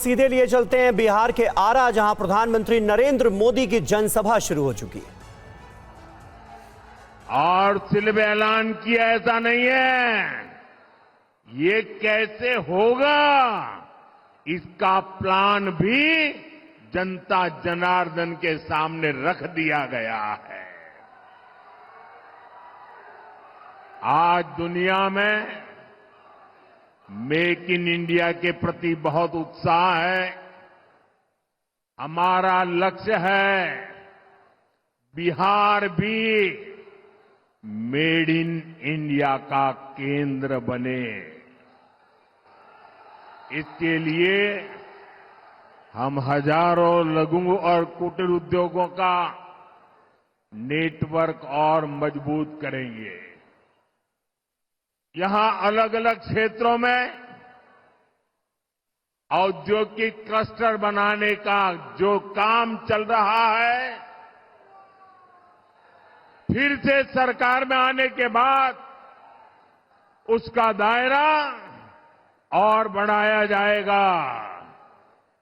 सीधे लिए चलते हैं बिहार के आरा, जहां प्रधानमंत्री नरेंद्र मोदी की जनसभा शुरू हो चुकी है। और सिर्फ ऐलान किया ऐसा नहीं है, ये कैसे होगा इसका प्लान भी जनता जनार्दन के सामने रख दिया गया है। आज दुनिया में मेक इन इंडिया के प्रति बहुत उत्साह है। हमारा लक्ष्य है बिहार भी मेड इन इंडिया का केंद्र बने। इसके लिए हम हजारों लघु और कुटीर उद्योगों का नेटवर्क और मजबूत करेंगे। यहां अलग अलग क्षेत्रों में औद्योगिक क्लस्टर बनाने का जो काम चल रहा है, फिर से सरकार में आने के बाद उसका दायरा और बढ़ाया जाएगा।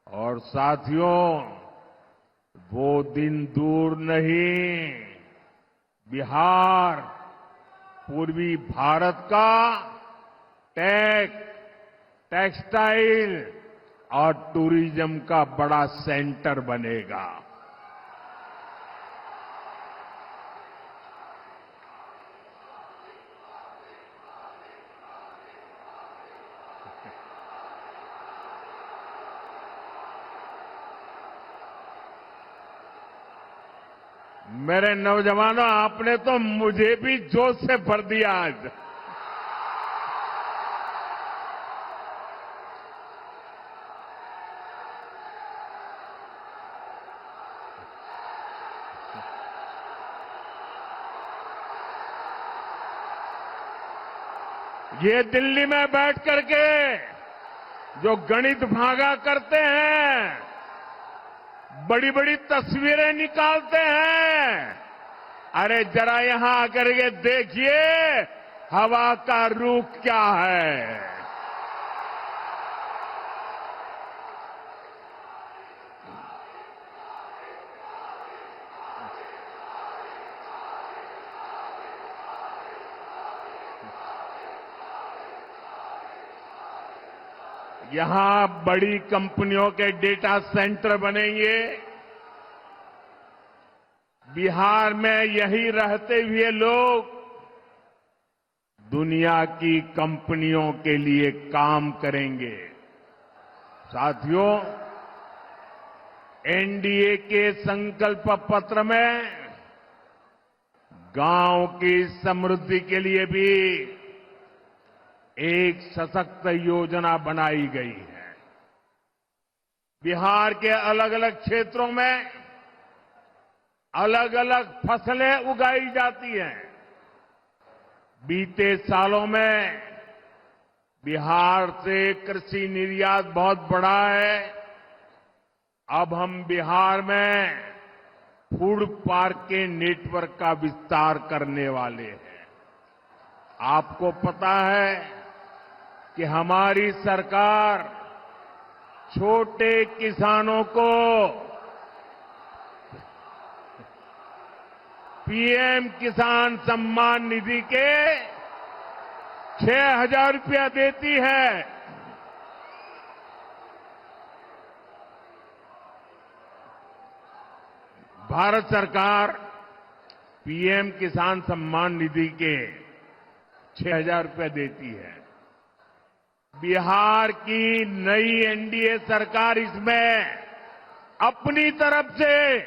और साथियों, वो दिन दूर नहीं, बिहार पूर्वी भारत का टेक्सटाइल और टूरिज्म का बड़ा सेंटर बनेगा। मेरे नौजवानों, आपने तो मुझे भी जोश से भर दिया आज। ये दिल्ली में बैठ करके जो गणित भागा करते हैं, बड़ी बड़ी तस्वीरें निकालते हैं, अरे जरा यहां आकर के देखिए हवा का रुख क्या है। यहां बड़ी कंपनियों के डेटा सेंटर बनेंगे। बिहार में यही रहते हुए लोग दुनिया की कंपनियों के लिए काम करेंगे। साथियों, एनडीए के संकल्प पत्र में गांव की समृद्धि के लिए भी एक सशक्त योजना बनाई गई है। बिहार के अलग अलग क्षेत्रों में अलग अलग फसलें उगाई जाती हैं। बीते सालों में बिहार से कृषि निर्यात बहुत बढ़ा है। अब हम बिहार में फूड पार्क के नेटवर्क का विस्तार करने वाले हैं। आपको पता है कि हमारी सरकार छोटे किसानों को पीएम किसान सम्मान निधि के 6,000 रुपया देती है। भारत सरकार पीएम किसान सम्मान निधि के 6,000 रुपया देती है। बिहार की नई एनडीए सरकार इसमें अपनी तरफ से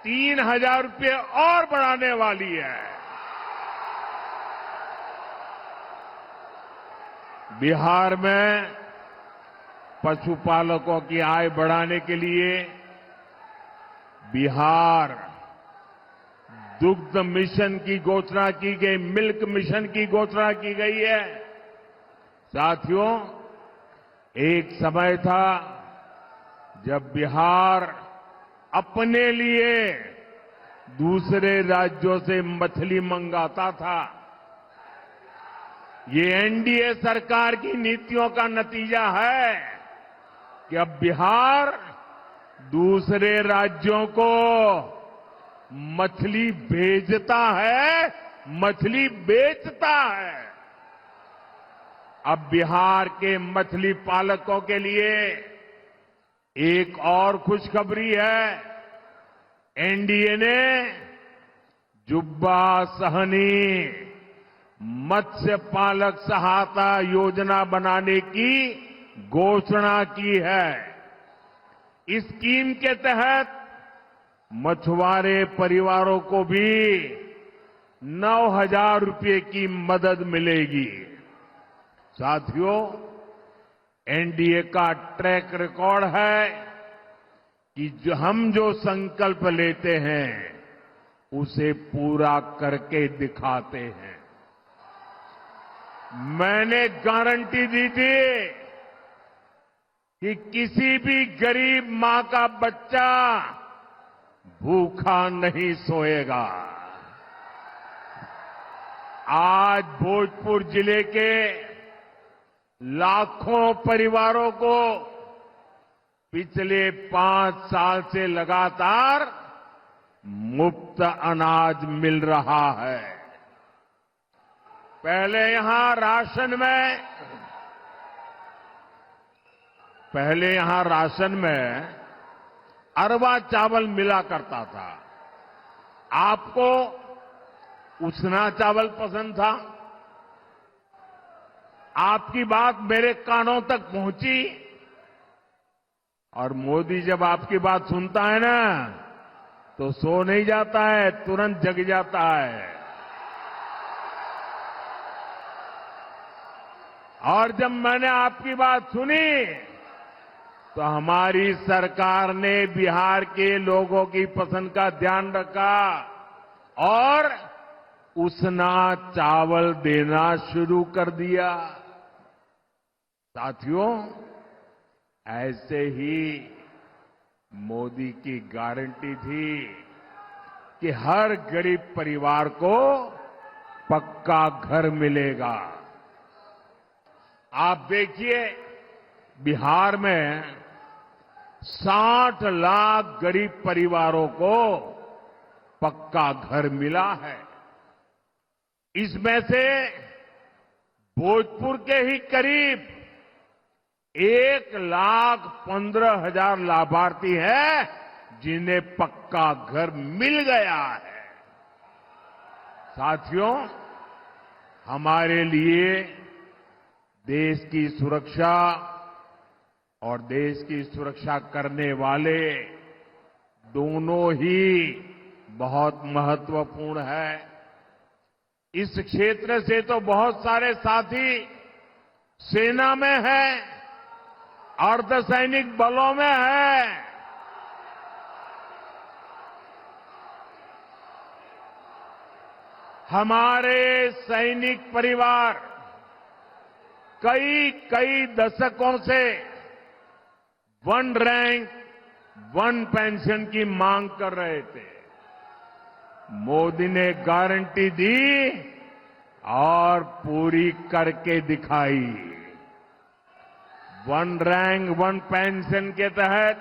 3,000 रुपये और बढ़ाने वाली है। बिहार में पशुपालकों की आय बढ़ाने के लिए बिहार दुग्ध मिशन की घोषणा की गई, मिल्क मिशन की घोषणा की गई है। साथियों, एक समय था जब बिहार अपने लिए दूसरे राज्यों से मछली मंगाता था। ये एनडीए सरकार की नीतियों का नतीजा है। कि अब बिहार दूसरे राज्यों को मछली भेजता है, मछली बेचता है। अब बिहार के मछली पालकों के लिए एक और खुशखबरी है। एनडीए ने जुब्बा सहनी मत्स्य पालक सहायता योजना बनाने की घोषणा की है। इस स्कीम के तहत मछुआरे परिवारों को भी 9,000 रुपये की मदद मिलेगी। साथियों, एनडीए का ट्रैक रिकॉर्ड है कि हम जो संकल्प लेते हैं उसे पूरा करके दिखाते हैं। मैंने गारंटी दी थी कि किसी भी गरीब मां का बच्चा भूखा नहीं सोएगा। आज भोजपुर जिले के लाखों परिवारों को पिछले 5 साल से लगातार मुफ्त अनाज मिल रहा है। पहले यहां राशन में अरवा चावल मिला करता था। आपको उसना चावल पसंद था। आपकी बात मेरे कानों तक पहुंची और मोदी जब आपकी बात सुनता है ना तो सो नहीं जाता है, तुरंत जग जाता है। और जब मैंने आपकी बात सुनी तो हमारी सरकार ने बिहार के लोगों की पसंद का ध्यान रखा और उसना चावल देना शुरू कर दिया। साथियों, ऐसे ही मोदी की गारंटी थी कि हर गरीब परिवार को पक्का घर मिलेगा। आप देखिए, बिहार में 60 लाख गरीब परिवारों को पक्का घर मिला है। इसमें से भोजपुर के ही करीब 1,15,000 लाभार्थी हैं जिन्हें पक्का घर मिल गया है। साथियों, हमारे लिए देश की सुरक्षा और देश की सुरक्षा करने वाले दोनों ही बहुत महत्वपूर्ण है। इस क्षेत्र से तो बहुत सारे साथी सेना में हैं, अर्धसैनिक बलों में हैं। हमारे सैनिक परिवार कई दशकों से 1 रैंक 1 पेंशन की मांग कर रहे थे। मोदी ने गारंटी दी और पूरी करके दिखाई। 1 रैंक 1 पेंशन के तहत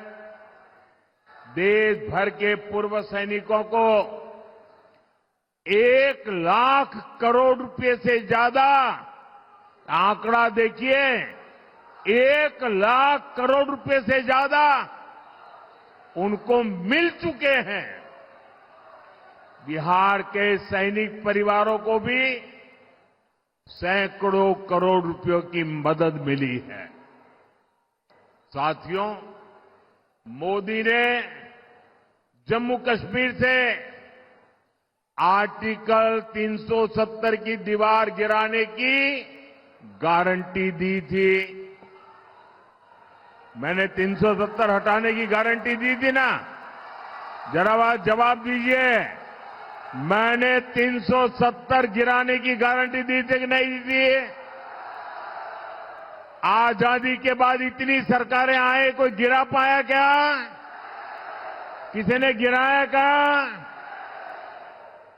देश भर के पूर्व सैनिकों को 1 लाख करोड़ रुपए से ज्यादा, आंकड़ा देखिए, 1 लाख करोड़ रुपए से ज्यादा उनको मिल चुके हैं। बिहार के सैनिक परिवारों को भी सैकड़ों करोड़ रुपयों की मदद मिली है। साथियों, मोदी ने जम्मू कश्मीर से आर्टिकल 370 की दीवार गिराने की गारंटी दी थी। मैंने 370 हटाने की गारंटी दी थी ना? जरा जवाब दीजिए। मैंने 370 गिराने की गारंटी दी थी कि नहीं दी थी? आजादी के बाद इतनी सरकारें आए, कोई गिरा पाया क्या? किसी ने गिराया क्या?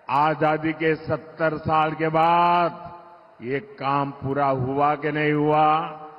आजादी के 70 साल के बाद ये काम पूरा हुआ कि नहीं हुआ?